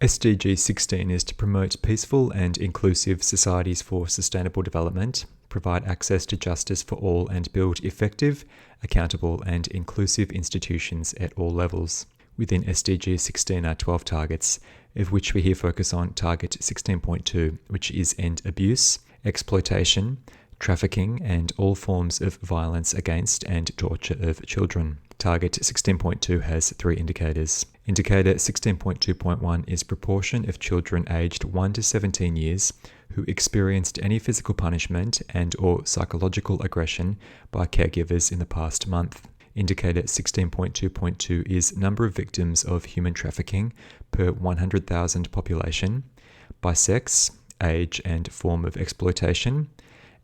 SDG 16 is to promote peaceful and inclusive societies for sustainable development, provide access to justice for all, and build effective, accountable, and inclusive institutions at all levels. Within SDG 16 are 12 targets, of which we here focus on Target 16.2, which is end abuse, exploitation, trafficking, and all forms of violence against and torture of children. Target 16.2 has 3 indicators. Indicator 16.2.1 is proportion of children aged 1 to 17 years who experienced any physical punishment and or psychological aggression by caregivers in the past month. Indicator 16.2.2 is number of victims of human trafficking per 100,000 population, by sex, age, and form of exploitation.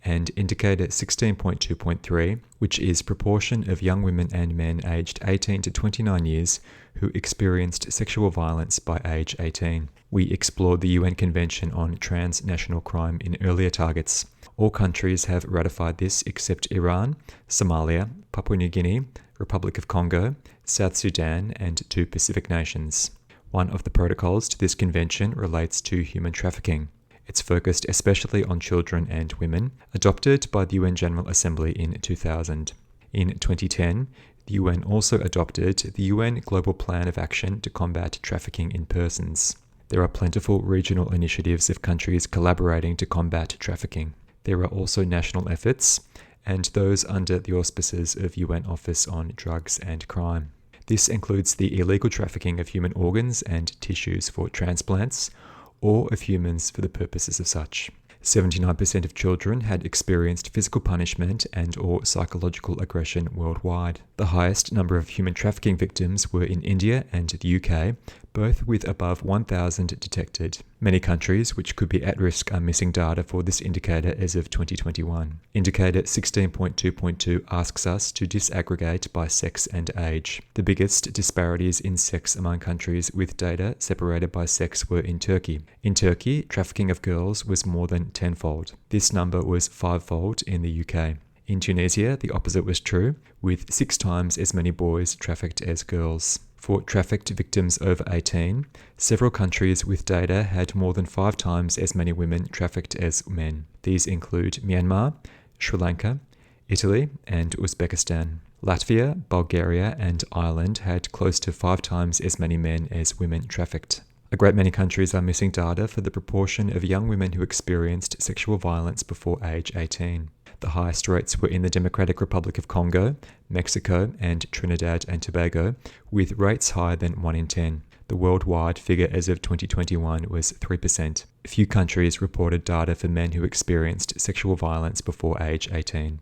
And indicator 16.2.3, which is proportion of young women and men aged 18 to 29 years who experienced sexual violence by age 18. We explored the UN Convention on Transnational Crime in earlier targets. All countries have ratified this except Iran, Somalia, Papua New Guinea, Republic of Congo, South Sudan, and 2 Pacific nations. One of the protocols to this convention relates to human trafficking. It's focused especially on children and women, adopted by the UN General Assembly in 2000. In 2010, the UN also adopted the UN Global Plan of Action to combat trafficking in persons. There are plentiful regional initiatives of countries collaborating to combat trafficking. There are also national efforts, and those under the auspices of UN Office on Drugs and Crime. This includes the illegal trafficking of human organs and tissues for transplants, or of humans for the purposes of such. 79% of children had experienced physical punishment and or psychological aggression worldwide. The highest number of human trafficking victims were in India and the UK, both with above 1,000 detected. Many countries which could be at risk are missing data for this indicator as of 2021. Indicator 16.2.2 asks us to disaggregate by sex and age. The biggest disparities in sex among countries with data separated by sex were in Turkey. In Turkey, trafficking of girls was more than tenfold. This number was 5-fold in the UK. In Tunisia, the opposite was true, with 6 times as many boys trafficked as girls. For trafficked victims over 18, several countries with data had more than 5 times as many women trafficked as men. These include Myanmar, Sri Lanka, Italy, and Uzbekistan. Latvia, Bulgaria, and Ireland had close to 5 times as many men as women trafficked. A great many countries are missing data for the proportion of young women who experienced sexual violence before age 18. The highest rates were in the Democratic Republic of Congo, Mexico, and Trinidad and Tobago, with rates higher than 1 in 10. The worldwide figure as of 2021 was 3%. Few countries reported data for men who experienced sexual violence before age 18.